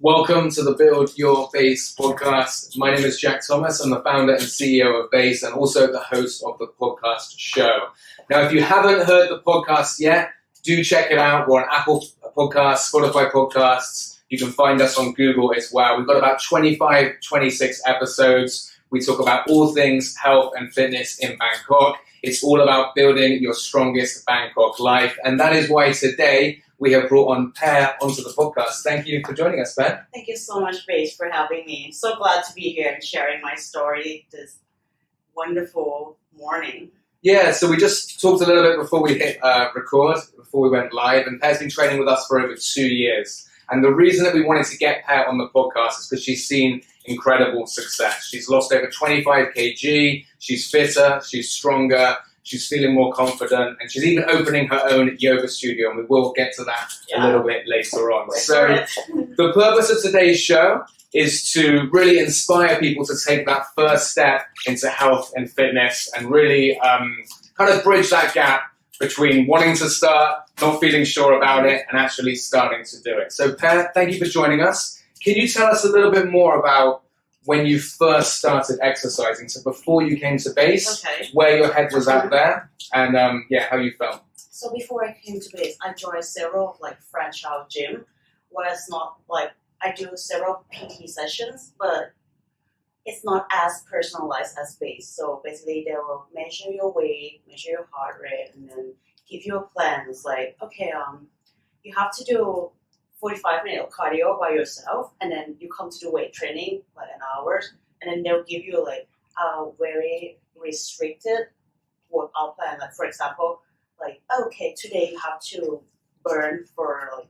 Welcome to the Build Your Base podcast. My name is Jack Thomas. I'm the founder and CEO of Base and also the host of the podcast show. Now, if you haven't heard the podcast yet, do check it out. We're on Apple Podcasts, Spotify Podcasts. You can find us on Google as well. We've got about 25, 26 episodes. We talk about all things health and fitness in Bangkok. It's all about building your strongest Bangkok life. And that is why today we have brought on Pear onto the podcast. Thank you for joining us, Pear. Thank you so much, Base, for having me. So glad to be here and sharing my story this wonderful morning. Yeah, so we just talked a little bit before we hit record, before we went live, and Pear's been training with us for over 2 years. And the reason that we wanted to get Pear on the podcast is because she's seen incredible success. She's lost over 25 kg, she's fitter, she's stronger, she's feeling more confident, and she's even opening her own yoga studio, and we will get to that a little bit later on. So the purpose of today's show is to really inspire people to take that first step into health and fitness and really kind of bridge that gap between wanting to start, not feeling sure about it, and actually starting to do it. So Pear, thank you for joining us. Can you tell us a little bit more about when you first started exercising, so before you came to Base, where your head was at there, and how you felt? So before I came to Base, I joined several franchise gym, where it's not I do several PT sessions, but it's not as personalized as Base. So basically, they will measure your weight, measure your heart rate, and then give you a plan. It's you have to do 45-minute of cardio by yourself, and then you come to do weight training an hour, and then they'll give you a very restricted workout plan. For example, today you have to burn for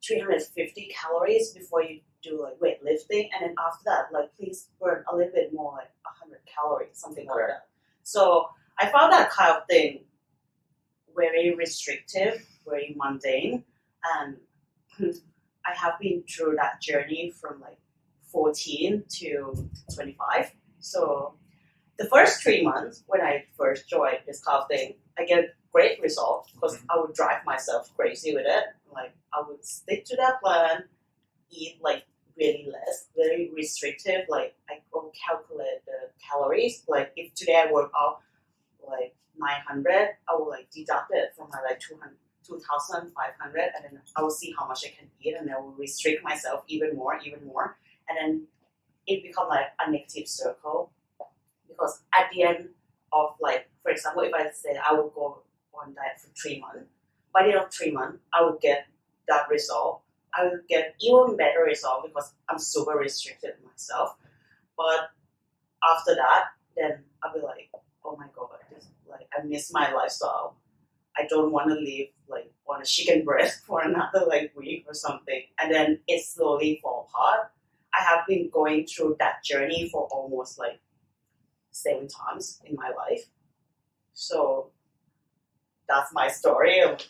350 calories before you do weightlifting, and then after that please burn a little bit more 100 calories, something like that. So I found that kind of thing very restrictive, very mundane, and I have been through that journey from 14 to 25. So the first 3 months when I first joined this kind of thing, I get great results because I would drive myself crazy with it. I would stick to that plan, eat really less, very restrictive. I go calculate the calories. If today I work out 900, I will deduct it from my 2,500, and then I will see how much I can eat, and I will restrict myself even more, and then it becomes a negative circle, because at the end of for example, if I say I will go on diet for 3 months, by the end of 3 months, I will get that result. I will get even better result because I'm super restricted myself. But after that, then I'll be oh my god, I miss my lifestyle. I don't want to live on a chicken breast for another week or something, and then it slowly fall apart. I have been going through that journey for almost 7 times in my life. So that's my story of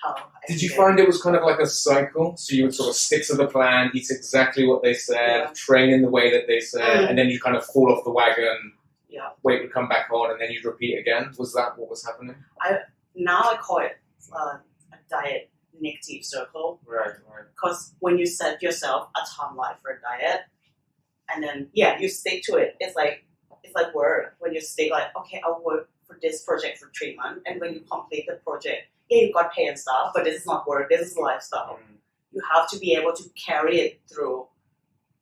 how. Did you find it was kind of like a cycle? So you would sort of stick to the plan, eat exactly what they said, train in the way that they said, and then you kind of fall off the wagon. Yeah. Weight would come back on, and then you'd repeat again. Was that what was happening? Now I call it a diet negative circle. Right. Because when you set yourself a timeline for a diet, and then you stick to it. It's like work. When you stay okay, I'll work for this project for 3 months, and when you complete the project, you got pay and stuff, but this is not work. This is lifestyle. You have to be able to carry it through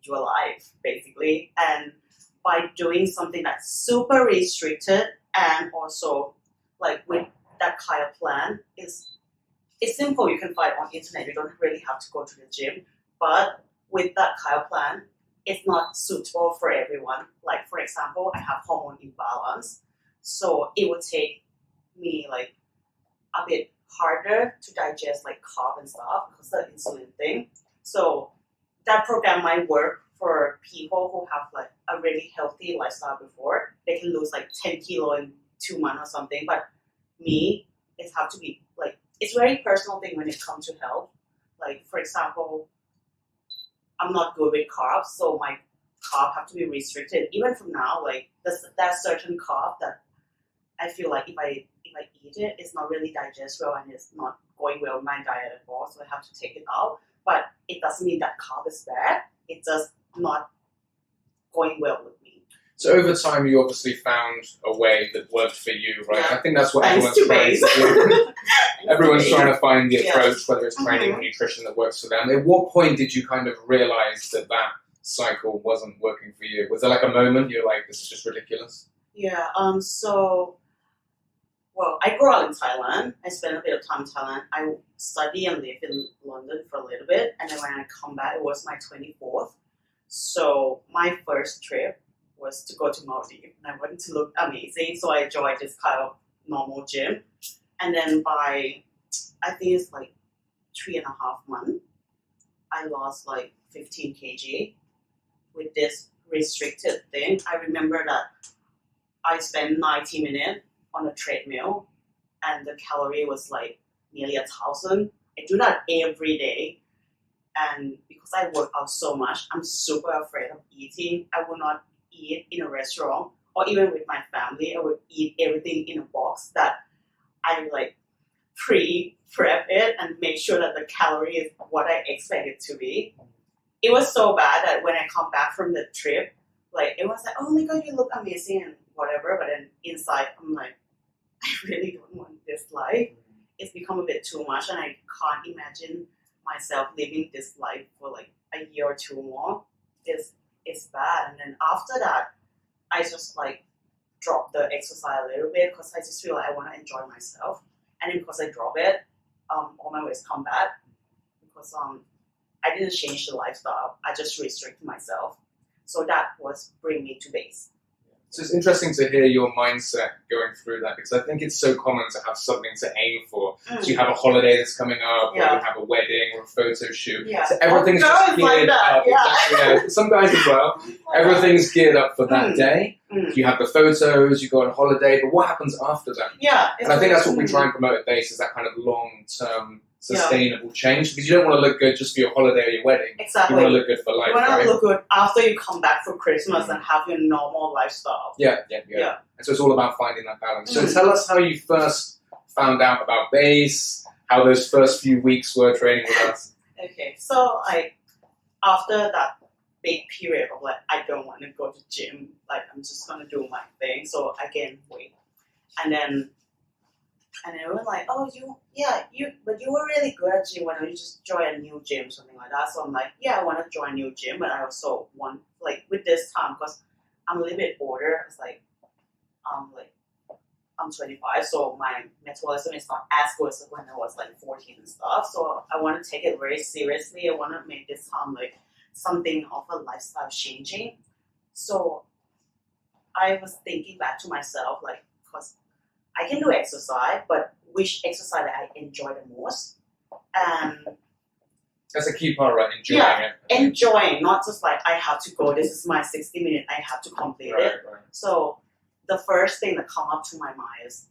your life, basically, and by doing something that's super restricted, and also with that kind of plan, it's simple. You can find on internet. You don't really have to go to the gym. But with that kind of plan, it's not suitable for everyone. For example, I have hormone imbalance, so it would take me a bit harder to digest carb and stuff because the insulin thing. So that program might work for people who have a really healthy lifestyle before. They can lose 10 kilo in 2 months or something. But me, it have to be it's very personal thing when it comes to health. For example, I'm not good with carbs, so my carb have to be restricted. Even from now, there's certain carb that I feel if I eat it, it's not really digest well and it's not going well in my diet at all. So I have to take it out. but it doesn't mean that carb is bad. It's just not going well with me. So over time, you obviously found a way that worked for you, right? Yeah. I think that's what Thanks everyone's to trying to do. Everyone's trying to find the Yeah. approach, whether it's training or nutrition, that works for them. At what point did you kind of realize that that cycle wasn't working for you? Was there like a moment you're like, this is just ridiculous? Yeah. Well, I grew up in Thailand. I spent a bit of time in Thailand. I studied and lived in London for a little bit, and then when I come back, it was my 24th. So my first trip was to go to Maldives, and I wanted to look amazing, so I joined this kind of normal gym. And then by, I think it's like 3.5 months, I lost like 15 kg with this restricted thing. I remember that I spent 90 minutes on a treadmill, and the calorie was like nearly 1,000. I do that every day, and because I work out so much, I'm super afraid of eating. I will not eat in a restaurant, or even with my family. I would eat everything in a box that I like pre-prep it and make sure that the calorie is what I expect it to be. It was so bad that when I come back from the trip, like it was like, oh my god, you look amazing and whatever, but then inside I'm like, I really don't want this life. It's become a bit too much, and I can't imagine myself living this life for like a year or two more. It's bad. And then after that, I just like dropped the exercise a little bit because I just feel like I want to enjoy myself. And then because I drop it, all my weights come back because I didn't change the lifestyle. I just restricted myself. So that was bring me to base. So it's interesting to hear your mindset going through that, because I think it's so common to have something to aim for. So you have a holiday that's coming up, or you have a wedding or a photo shoot. Yeah. So everything's just geared up. Yeah. Exactly, some guys as well. Everything's geared up for that day. You have the photos, you go on holiday, but what happens after that? Yeah. And I think that's what we try and promote at Base, is that kind of long-term sustainable change, because you don't want to look good just for your holiday or your wedding. Exactly. You want to look good for life. You want to right? look good after you come back from Christmas and have your normal lifestyle. Yeah. And so it's all about finding that balance. So tell us how you first found out about Base, how those first few weeks were training with us. Okay, so like after that big period of like I don't want to go to gym, like I'm just gonna do my thing. So I gained weight, and then we're like, oh, but you were really good at gym. Why don't you just join a new gym, something like that? So I'm like, yeah, I want to join a new gym, but I also want like with this time because I'm a little bit older. It's like I'm 25, so my metabolism is not as good as when I was like 14 and stuff. So I want to take it very seriously. I want to make this time like something of a lifestyle changing. So I was thinking back to myself, like, because I can do exercise, but which exercise that I enjoy the most? And that's a key part, right? Enjoying it. Enjoying, not just like I have to go. This is my 60 minutes. I have to complete it. Right. So the first thing that come up to my mind is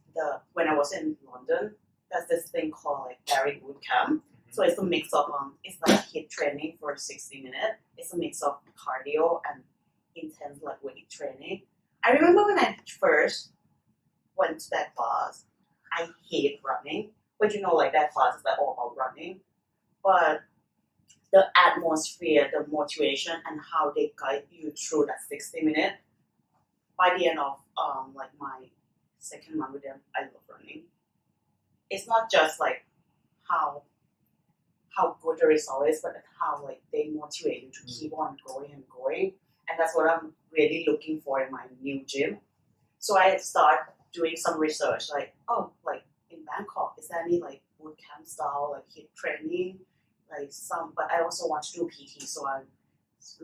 when I was in London, there's this thing called like Barry Boot Camp. So it's a mix of it's like HIIT training for 60 minutes. It's a mix of cardio and intense like weight training. I remember when I first went to that class, I hate running, but like that class is like all about running. But the atmosphere, the motivation, and how they guide you through that 60 minutes. By the end of like my second month with them, I love running. It's not just like how good the result is, but how like they motivate you to keep on going and going. And that's what I'm really looking for in my new gym. So I start doing some research, like, like in Bangkok, is there any like boot camp style, like HIIT training, like some, but I also want to do PT, so I'm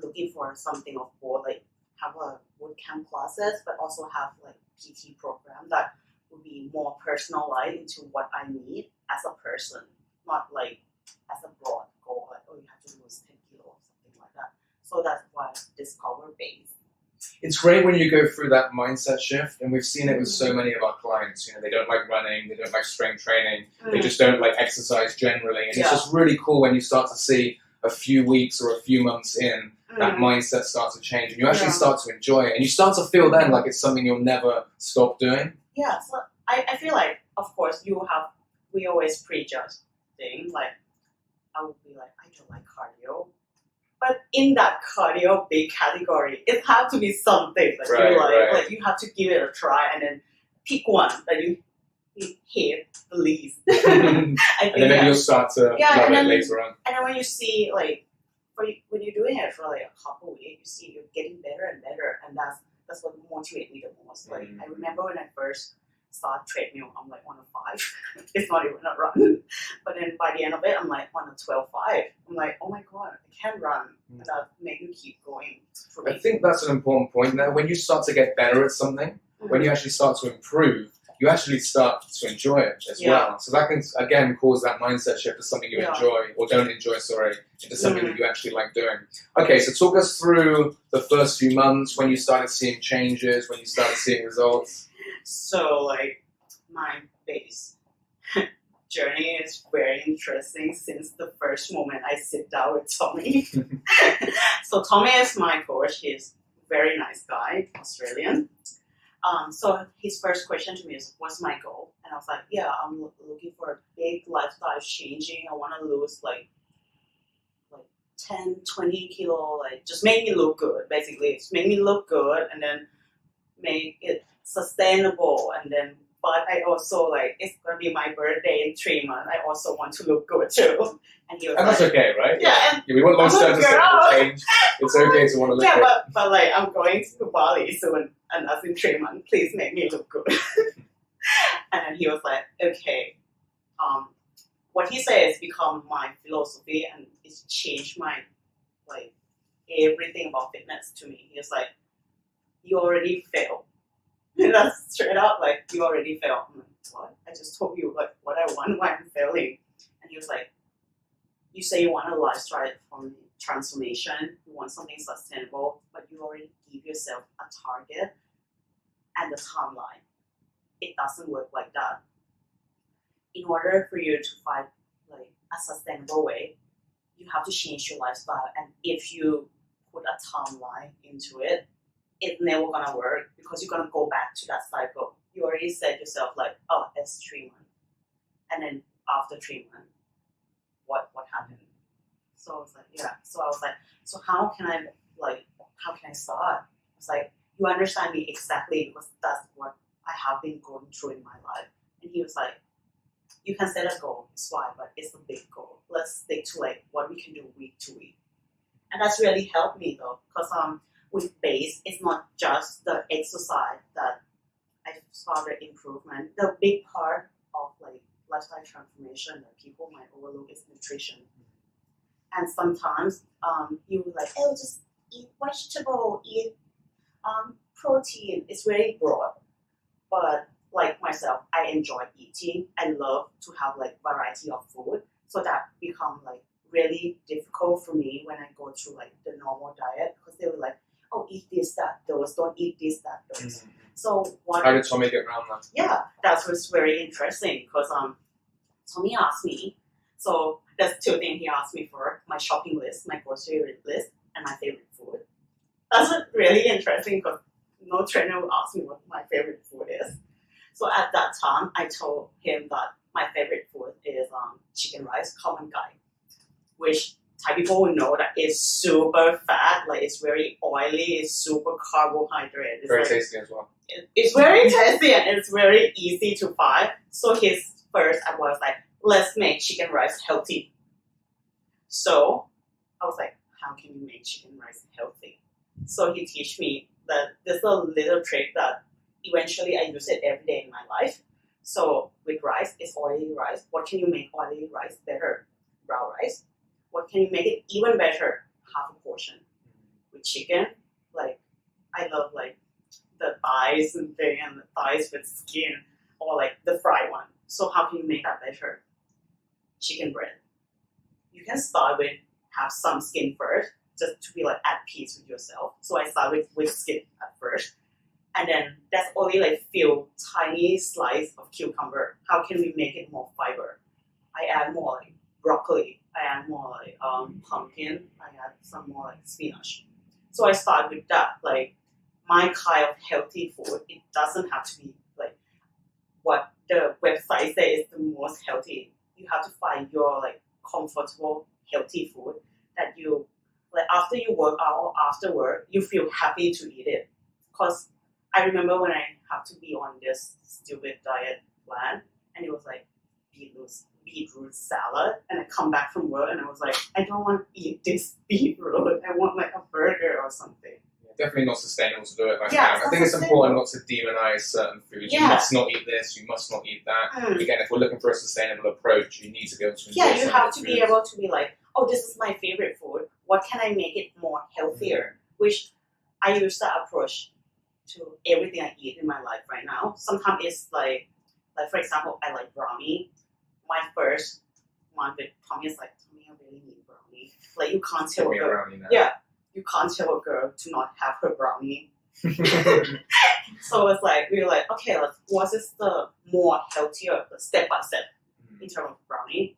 looking for something of both, like have a boot camp classes, but also have like PT program that would be more personalized into what I need as a person, not like as a broad goal, like, you have to lose 10 kilos or something like that. So that's why I discovered Base. It's great when you go through that mindset shift, and we've seen it with so many of our clients. They don't like running, they don't like strength training, they just don't like exercise generally. And it's just really cool when you start to see a few weeks or a few months in, that mindset starts to change, and you actually start to enjoy it, and you start to feel then like it's something you'll never stop doing. Yeah, so I feel like, of course, we always prejudge things, like I would be like, I don't like cardio. But in that cardio big category, it has to be something that Right, you like. right. Like you have to give it a try and then pick one that you hate the least. I And think then maybe that- you'll start to Yeah, love and it then- later on. and then when you see like when you're doing it for like a couple weeks, you see you're getting better and better, and that's what motivates me the most. Like I remember when I first started treadmill, I'm like on a 5. It's not even a run, but then by the end of it, I'm like on a 12.5. I'm like, oh my god, I can run, and that make me keep going. For I me. think that's an important point there. When you start to get better at something, when you actually start to improve, you actually start to enjoy it as Yeah. well. So that can, again, cause that mindset shift to something you Yeah. enjoy, or don't enjoy, sorry, into something that you actually like doing. Okay, so talk us through the first few months, when you started seeing changes, when you started seeing results. So like my base journey is very interesting since the first moment I sit down with Tommy. So Tommy is my coach. He's a very nice guy, Australian. So his first question to me is, what's my goal? And I was like, yeah, I'm looking for a big lifestyle changing. I want to lose like 10, 20 kilo, like just make me look good, basically. Just make me look good and then make it sustainable. And then, but I also like, it's going to be my birthday in 3 months. I also want to look good too. And he was And like, that's okay, right? yeah, and We want long-term I'm a sustainable girl. change. It's okay to want to look yeah, good. but like I'm going to Bali soon, and that's in 3 months. Please make me look good. And then he was like, okay. What he said has become my philosophy, and it's changed my like everything about fitness to me. He was like, you already failed. And that's straight up like, you already failed. I'm like, what? I just told you like what I want, why I'm failing. And he was like, you say you want a lifestyle transformation, you want something sustainable, but you already give yourself a target and a timeline. It doesn't work like that. In order for you to find like a sustainable way, you have to change your lifestyle. And if you put a timeline into it, it's never gonna work because you're gonna go back to that cycle. You already said yourself like, oh, it's 3 months, and then after 3 months, what happened? So I was like, yeah. So I was like, so how can I start? It's like, you understand me exactly because that's what I have been going through in my life. And he was like, you can set a goal, it's fine, but it's a big goal. Let's stick to like what we can do week to week. And that's really helped me though, because with base, it's not just the exercise that I saw the improvement. The big part of like lifestyle transformation that people might overlook is nutrition. And sometimes you like, oh, just eat vegetable, eat protein. It's very broad. But like myself, I enjoy eating. I love to have like variety of food. So that become like really difficult for me when I go through like the normal diet because they were like, oh, eat this, that, those, don't eat this, that, those. So what? How did Tommy get around that? Yeah, that was very interesting because Tommy asked me. So there's 2 things he asked me for: my shopping list, my grocery list, and my favorite food. That's really interesting because no trainer will ask me what my favorite food is. So at that time, I told him that my favorite food is chicken rice, common guy, which Thai people will know that it's super fat, like it's very oily, it's super carbohydrate. It's Very like, tasty as well. it's very tasty and it's very easy to find. So his first advice was like, let's make chicken rice healthy. So I was like, how can you make chicken rice healthy? So he teach me that there's a little trick that eventually I use it every day in my life. So with rice, it's oily rice. What can you make oily rice better? Brown rice. What can you make it even better? Half a portion. With chicken, like I love like the thighs and thing and the thighs with skin, or like the fried one. So how can you make that better? Chicken breast. You can start with have some skin first, just to be like at peace with yourself. So I start with skin at first. And then that's only like few tiny slice of cucumber. How can we make it more fiber? I add more like broccoli. I add more like pumpkin. I add some more like spinach. So I start with that. Like my kind of healthy food, it doesn't have to be like what the website says is the most healthy. You have to find your like comfortable, healthy food that you like after you work out or after work, you feel happy to eat it. Because I remember when I have to be on this stupid diet plan, and it was like beetroot salad, and I come back from work and I was like, I don't want to eat this beetroot. I want like a burger or something. Definitely not sustainable to do it like Yeah, that. I think it's important not to demonize certain foods. You Yeah. must not eat this, you must not eat that. Again, if we're looking for a sustainable approach, you need to be able to enjoy Yeah, you some have of to the be foods. able to be like, oh, this is my favorite food. What can I make it more healthier? Which I use that approach to everything I eat in my life right now. Sometimes it's like for example, I like brownie. My first month with Tommy is like, Tommy, I really need brownie. Like you can't tell a Give me a girl. brownie now. Yeah, you can't tell a girl to not have her brownie. So it's like we were like, okay, what is the more healthier, the step by step in terms of brownie?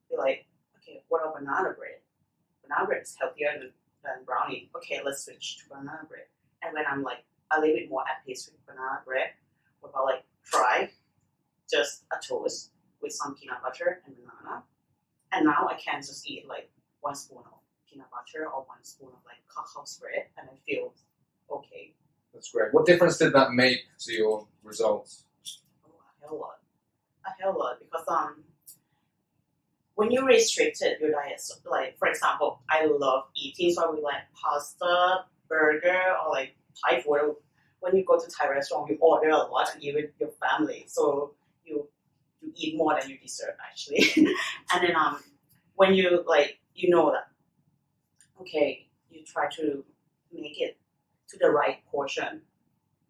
We're like, okay, what about banana bread? Banana bread is healthier than brownie. Okay, let's switch to banana bread. And when I'm like a little bit more at peace with banana bread, what about like try just a toast with some peanut butter and banana. And now I can just eat like 1 spoon of peanut butter or 1 spoon of like cacao spread, and I feel okay. That's great. What difference did that make to your results? Oh, a hell lot, because when you restricted your diet, so, like for example, I love eating, so I would like pasta, burger, or like Thai food. When you go to Thai restaurant, you order a lot and eat with your family, so you eat more than you deserve actually. And then when you like you know that okay, you try to make it to the right portion,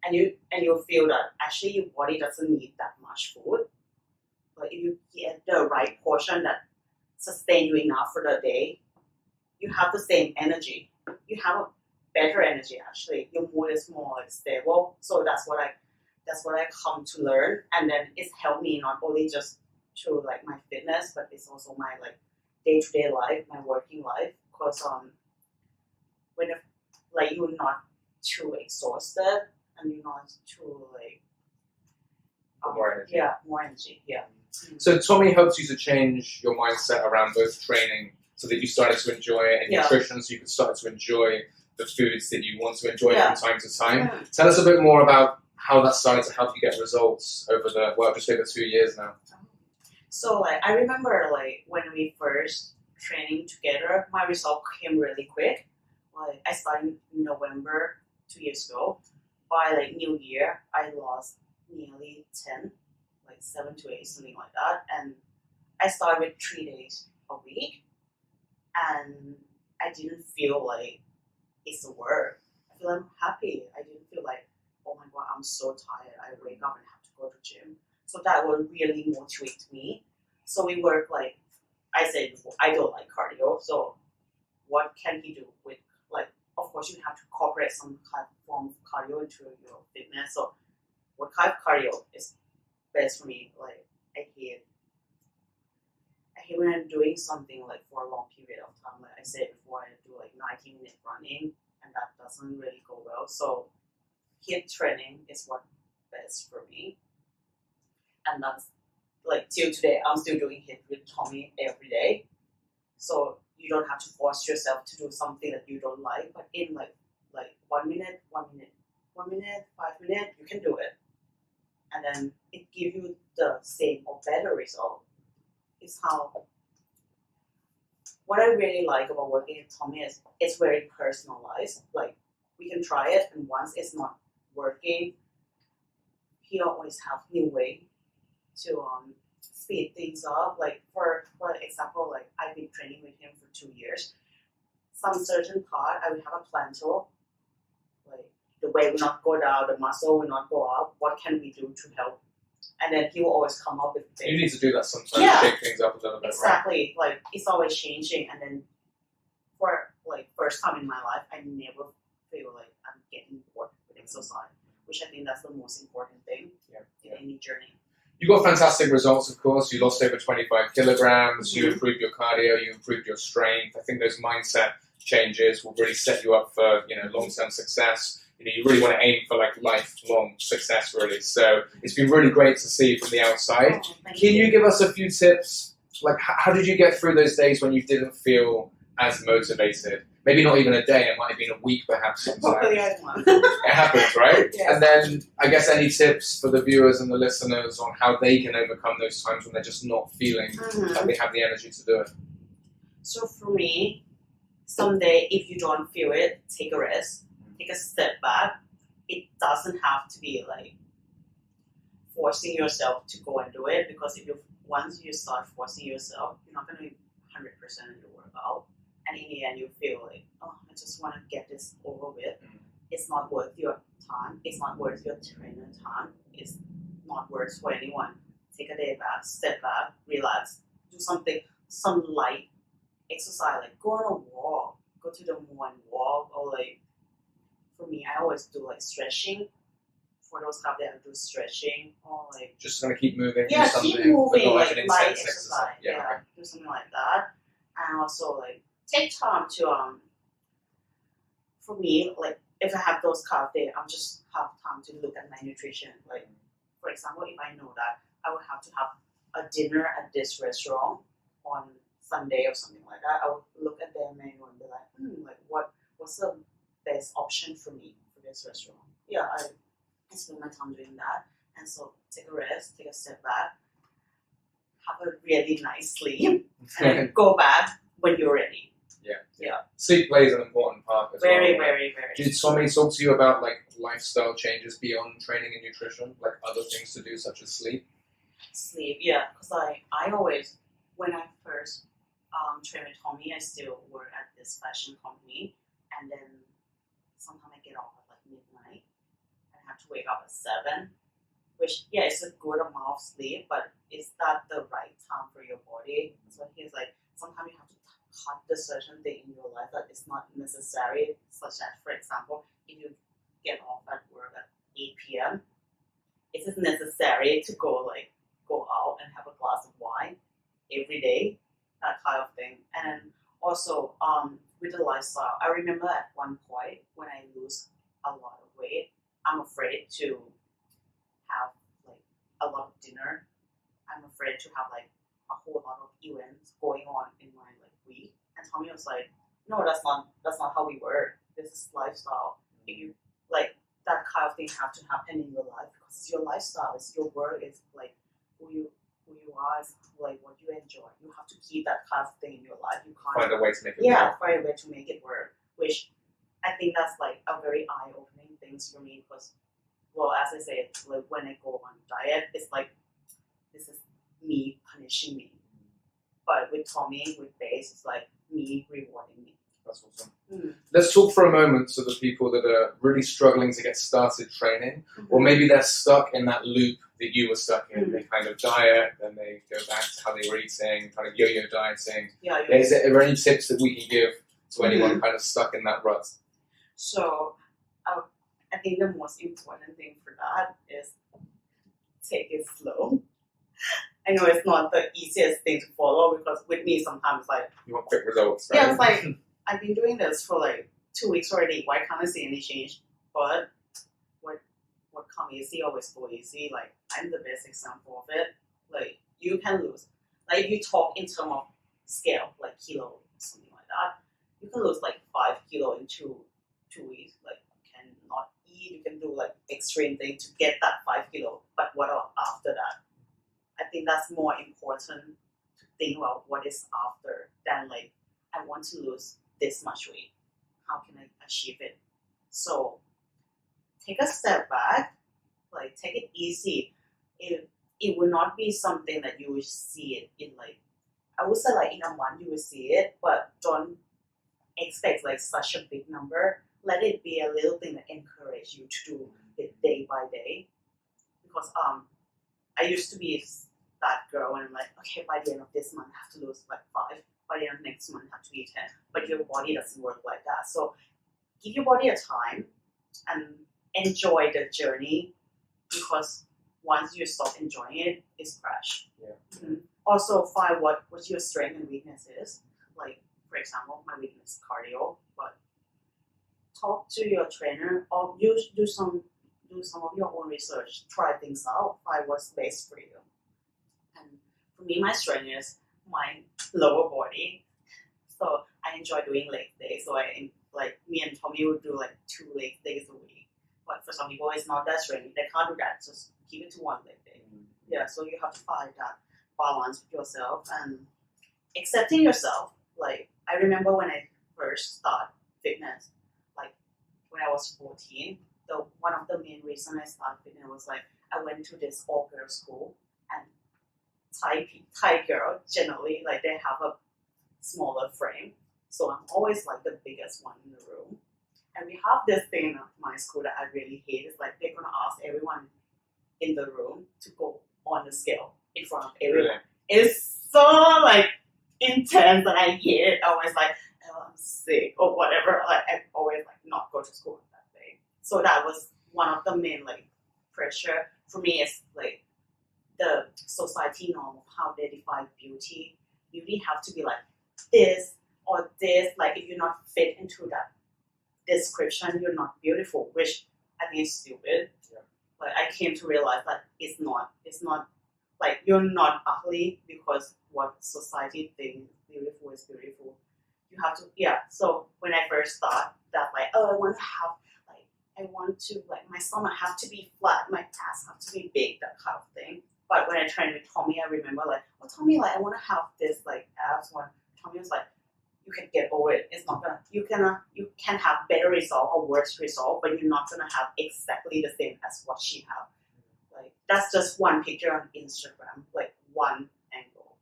and you feel that actually your body doesn't need that much food. But if you get the right portion that sustain you enough for the day, you have the same energy. You have a better energy actually. Your mood is more like stable. So that's what I come to learn, and then it's helped me not only just to like my fitness, but it's also my like day-to-day life, my working life. Because when like you're not too exhausted and you're not too like More energy. Yeah, more energy. Yeah. So Tommy helps you to change your mindset around both training so that you started to enjoy it, and nutrition so you could start to enjoy the foods that you want to enjoy from time to time. Tell us a bit more about how that started to help you get results over just over 2 years now. So like I remember like when we first training together, my result came really quick. Like I started in November 2 years ago. By like New Year, I lost nearly 10, like 7 to 8, something like that. And I started with 3 days a week, and I didn't feel like it's a work. I feel I'm happy. I didn't feel like, oh my god, I'm so tired. I wake up and have to go to gym. So that will really motivate me. So we work like I said before, I don't like cardio. So what can he do with like? Of course, you have to incorporate some kind of form of cardio into your fitness. So what kind of cardio is best for me? Like I hate when I'm doing something like for a long period of time. Like I said before, I do like 90-minute running, and that doesn't really go well. So HIIT training is what best for me, and that's like till today I'm still doing HIIT with Tommy every day. So you don't have to force yourself to do something that you don't like, but in like 1 minute, 5 minutes, you can do it, and then it gives you the same or better result. It's how what I really like about working with Tommy is it's very personalized. Like we can try it, and once it's not working, he always have new way to speed things up. Like for example, like I've been training with him for 2 years. Some certain part I would have a plan to, like the weight will not go down, the muscle will not go up. What can we do to help? And then he will always come up with things. You need to do that sometimes, shake things up a little bit, exactly. Right? Like it's always changing, and then for like first time in my life, I never feel like I'm getting bored with exercise, which I think that's the most important thing in any journey. You got fantastic results, of course. You lost over 25 kilograms. You improved your cardio. You improved your strength. I think those mindset changes will really set you up for long-term success. You really want to aim for like lifelong success, really. So it's been really great to see from the outside. Can you give us a few tips like, how did you get through those days when you didn't feel as motivated? Maybe not even a day, it might have been a week perhaps sometimes. Probably I won. It happens, right? Yes. And then I guess any tips for the viewers and the listeners on how they can overcome those times when they're just not feeling like they have the energy to do it? So for me, someday if you don't feel it, take a rest, take a step back. It doesn't have to be like forcing yourself to go and do it, because once you start forcing yourself, you're not going to be 100% in your workout. And in the end, you feel like, oh, I just want to get this over with. It's not worth your time. It's not worth your trainer time. It's not worth for anyone. Take a day back, step back, relax, do something, some light exercise, like go on a walk, go to the mall and walk, or like, for me, I always do like stretching. For those stuff that I do stretching, or like just gonna keep moving. Yeah, do something, keep moving, but not like an light intense exercise. Yeah, Yeah, okay. do something like that, and also like take time to For me, like if I have those kind of days, I'll just have time to look at my nutrition. Like for example, if I know that I would have to have a dinner at this restaurant on Sunday or something like that, I would look at their menu and be like, what's the best option for me for this restaurant? Yeah, I spend my time doing that, and so take a rest, take a step back, have a really nice sleep, and then go back when you're ready. Yeah. Sleep plays an important part as Very, well. very. Did Tommy talk to you about like lifestyle changes beyond training and nutrition, like other things to do such as sleep? Sleep, yeah, because I always, when I first trained with Tommy, I still work at this fashion company, and then sometimes I get off at like midnight and have to wake up at 7, which, yeah, it's a good amount of sleep, but is that the right time for your body? So he's like, sometimes you have to cut the certain thing in your life that is not necessary, such as, for example, if you get off at work at 8 p.m., it is necessary to go out and have a glass of wine every day, that kind of thing. And also, with the lifestyle, I remember at one point when I lose a lot of weight, I'm afraid to have like a lot of dinner. I'm afraid to have like a whole lot of events going on in my like week. And Tommy was like, no, that's not how we work. This is lifestyle. If you like that kind of thing have to happen in your life, because it's your lifestyle, it's your work, it's like who you are, it's like what you enjoy. You have to keep that kind of thing in your life. You can't Find a way to make it yeah, work. find a way to make it work. Which I think that's like a very eye-opening thing for me, because, well, as I said, like when I go on diet, it's like this is me punishing me. But with Tommy, with Base, it's like me rewarding me. That's awesome. Let's talk for a moment to the people that are really struggling to get started training, or maybe they're stuck in that loop that you were stuck in. They kind of diet, then they go back to how they were eating, kind of yo-yo dieting. Yeah. Are there any tips that we can give to anyone kind of stuck in that rut? So I think the most important thing for that is take it slow. I know it's not the easiest thing to follow, because with me sometimes like You want quick results, right? yeah, it's like I've been doing this for like 2 weeks already. Why can't I see any change? But what come easy always go easy. Like I'm the best example of it. Like you can lose. Like if you talk in terms of scale, like kilo, something like that, you can lose like 5 kilo in two weeks. Like you can not eat. You can do like extreme thing to get that 5 kilo. But what about after that? I think that's more important to think about what is after than like I want to lose this much weight. How can I achieve it? So take a step back, like take it easy. It will not be something that you will see it in like, I would say like in a month you will see it, but don't expect like such a big number. Let it be a little thing that encourage you to do it day by day. Because I used to be that girl and I'm like, okay, by the end of this month I have to lose like 5. By the end of next month I have to be 10. But your body doesn't work like that. So give your body a time and enjoy the journey, because once you stop enjoying it, it's crash. Yeah. Also find what your strength and weakness is. Like for example, my weakness is cardio, but talk to your trainer or do some of your own research, try things out, find what's best for you. And for me, my strength is my lower body. So I enjoy doing leg days. So me and Tommy would do like 2 leg days a week. But for some people, it's not that straining. They can't do that. Just keep it to 1 leg day. Yeah. So you have to find that balance with yourself and accepting yourself. Like I remember when I first started fitness, like when I was 14, one of the main reasons I started fitness was like I went to this all-girl school, and Thai girl generally like they have a smaller frame, so I'm always like the biggest one in the room. And we have this thing at my school that I really hate. It's like they're gonna ask everyone in the room to go on the scale in front of everyone. Really? It's so like intense that I hate it. I always like, oh, I'm sick or whatever. Like I always like not go to school that day. So that was one of the main like pressure for me. Is like the society norm of how they define beauty. You really have to be like this or this. Like if you're not fit into that description, you're not beautiful, which I think is stupid. Yeah. But I came to realize that it's not like you're not ugly because what society thinks beautiful is beautiful. You have to so when I first thought that like, oh, I want to like my stomach have to be flat, my ass have to be big, that kind of thing. But when I trained with Tommy, I remember like, oh Tommy, like I want to have this like abs one. Tommy was like, you can get over it. It's not gonna. You can have better result or worse result, but you're not gonna have exactly the same as what she have. Like that's just one picture on Instagram, like one angle.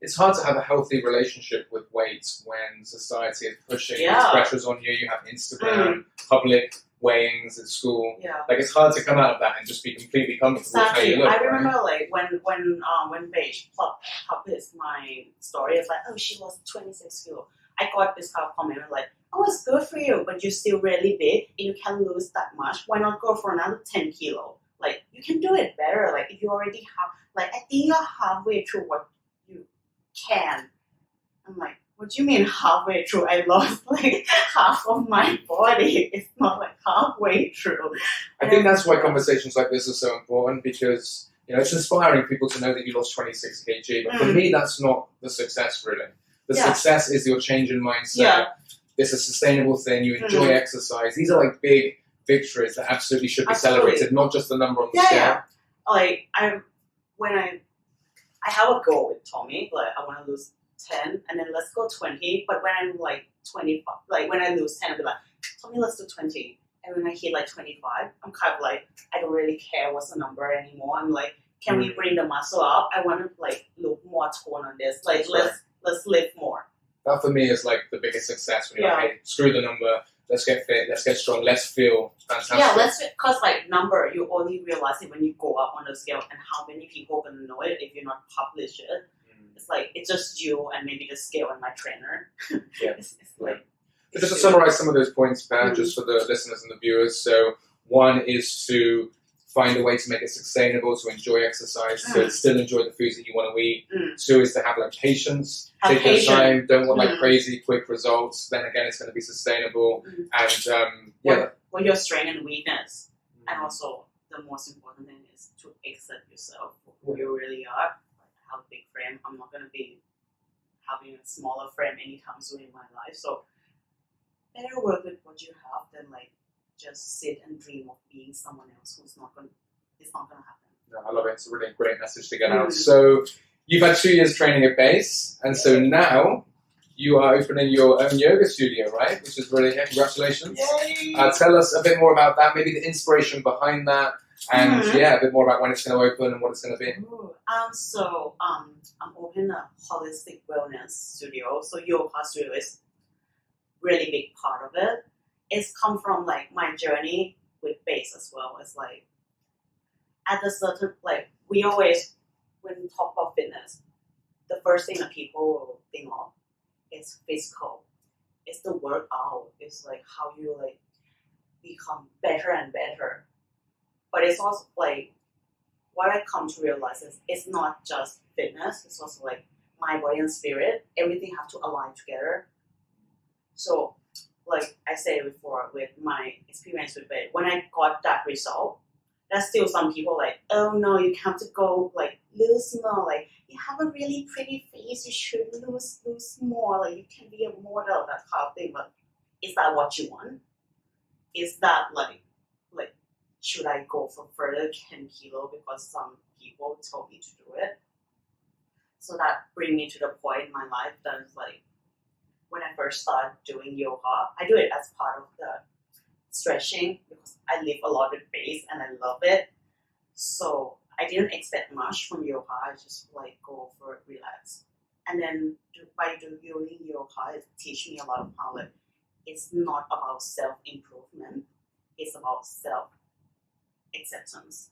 It's hard to have a healthy relationship with weights when society is pushing these Yeah. pressures on you. You have Instagram, public weighings at school. Yeah. Like it's hard to come out of that and just be completely comfortable with how you Exactly. look. I remember right? like when Beige published my story, it's like, oh, she was 26 kilo. I got this kind of comment like, oh, it's good for you, but you're still really big and you can lose that much. Why not go for another 10 kilo? Like, you can do it better. Like, if you already have, like, I think you're halfway through what you can. I'm like, what do you mean halfway through? I lost like half of my body. It's not like halfway through. I think that's why conversations like this are so important because, it's inspiring people to know that you lost 26 kg. But for me, that's not the success, really. The success is your change in mindset. Yeah. It's a sustainable thing. You enjoy exercise. These are like big victories that absolutely should be celebrated, not just the number on the scale. Yeah. Like I have a goal with Tommy. Like I want to lose 10, and then let's go 20. But when I'm like 25, like when I lose 10, I'll be like, Tommy, let's do 20. And when I hit like 25, I'm kind of like, I don't really care what's the number anymore. I'm like, can we bring the muscle up? I want to like look more tone on this. Like let's lift more. That for me is like the biggest success. When you're like, hey, screw the number. Let's get fit. Let's get strong. Let's feel fantastic. Yeah, cause like number, you only realize it when you go up on the scale, and how many people gonna know it if you're not publish it. It's like it's just you and maybe the scale and my trainer. Yeah. it's like. So just to summarize some of those points, Pear, just for the listeners and the viewers. So one is to find a way to make it sustainable, to enjoy exercise, to still enjoy the foods that you want to eat. 2 is to have like patience. Take your time. Don't want like crazy quick results. Then again, it's going to be sustainable. And what your strength and weakness, and also the most important thing is to accept yourself for who you really are. Like I have a big frame. I'm not going to be having a smaller frame anytime soon in my life. So better work with what you have than like just sit and dream of being someone else who's not going. It's not going to happen. No, I love it. It's a really great message to get out. So you've had 2 years training at base, and so now you are opening your own yoga studio, right? Which is really congratulations. Yay! Tell us a bit more about that, maybe the inspiration behind that, and a bit more about when it's going to open and what it's going to be. I'm opening a holistic wellness studio. So yoga studio is really big part of it. It's come from like my journey with base as well. It's like at a certain like we always when we talk about fitness, the first thing that people will think of is physical. It's the workout. It's like how you like become better and better. But it's also like what I come to realize is it's not just fitness. It's also like my body and spirit. Everything have to align together. So like I said before, with my experience with it, when I got that result, there's still some people like, oh no, you have to go like lose more. Like you have a really pretty face, you should lose more. Like you can be a model, that kind of thing. But is that what you want? Is that like should I go for further 10 kilo because some people told me to do it? So that brings me to the point in my life that is like when I first started doing yoga, I do it as part of the stretching because I lift a lot with base and I love it. So I didn't expect much from yoga. I just like go for it, relax. And then by doing yoga, it teach me a lot of how like it's not about self-improvement. It's about self-acceptance.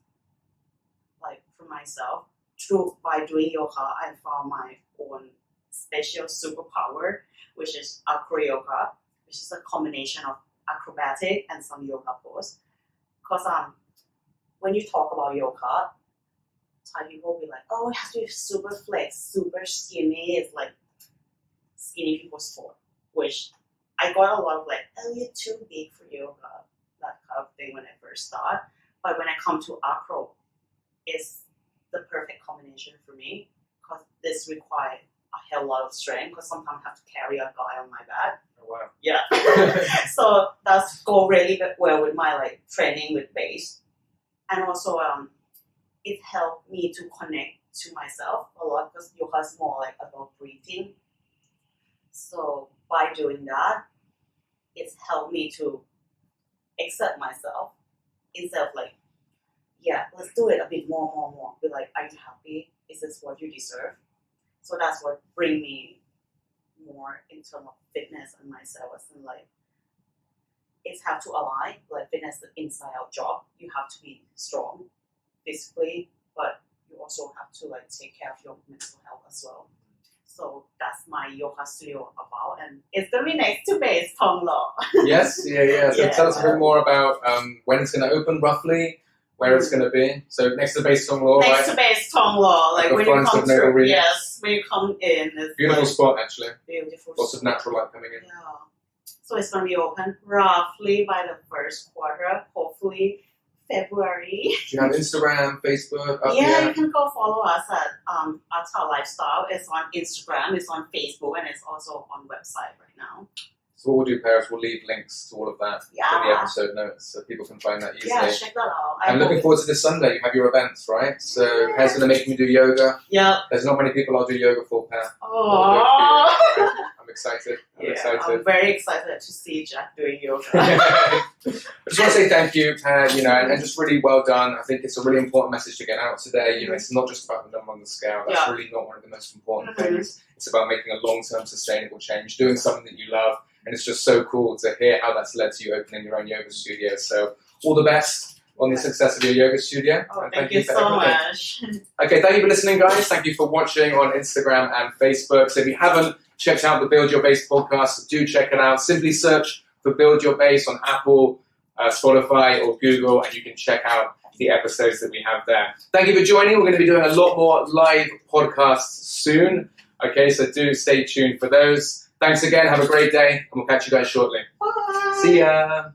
Like for myself, by doing yoga, I found my own special superpower, which is acro yoga, which is a combination of acrobatic and some yoga pose. Because when you talk about yoga, Thai people will be like, oh, it has to be super flex, super skinny. It's like skinny people's sport, which I got a lot of like, oh, you're too big for yoga, that kind of thing when I first started. But when I come to acro, it's the perfect combination for me because this requires a hell lot of strength because sometimes I have to carry a guy on my back. Oh, wow. Yeah. So that's go really well with my like training with base. And also it helped me to connect to myself a lot because yoga is more like about breathing. So by doing that, it's helped me to accept myself instead of like, yeah, let's do it a bit more. Be like, are you happy? Is this what you deserve? So that's what bring me more in terms of fitness and myself. And like, it's have to align. Like fitness is an inside out job. You have to be strong physically, but you also have to like take care of your mental health as well. So that's my yoga studio about, and it's gonna be next to base Tonglo. Yes, yeah. So tell us a bit more about when it's going to open roughly, where it's going to be. So next to base Tonglo, right? Next to base Tonglo, like the when you front come of Noble through. Reef. Yes, when you come in, it's Beautiful like, spot actually. beautiful. Lots of natural light coming in. Yeah. So it's gonna be open roughly by the first quarter, hopefully February. Do you have Instagram, Facebook? Yeah, you can go follow us at Ata Lifestyle. It's on Instagram, it's on Facebook, and it's also on website right now. So what we'll do, Paris, we'll leave links to all of that in the Yeah. episode notes so people can find that easily. Yeah, check that out. I'm looking forward to this Sunday. You have your events, right? So Pair's going to make me do yoga. Yeah. There's not many people I'll do yoga for, Pair. Oh. I'm excited. I'm Yeah, excited. I'm very excited to see Jack doing yoga. I just want to say thank you, Pat, and just really well done. I think it's a really important message to get out today. It's not just about the number on the scale. That's really not one of the most important things. It's about making a long-term sustainable change, doing something that you love. And it's just so cool to hear how that's led to you opening your own yoga studio. So all the best on the success of your yoga studio. Oh, and thank you for so everything. much. Okay, thank you for listening, guys. Thank you for watching on Instagram and Facebook. So if you haven't checked out the Build Your Base podcast, do check it out. Simply search for Build Your Base on Apple, Spotify, or Google, and you can check out the episodes that we have there. Thank you for joining. We're going to be doing a lot more live podcasts soon. Okay, so do stay tuned for those. Thanks again. Have a great day, and we'll catch you guys shortly. Bye. See ya.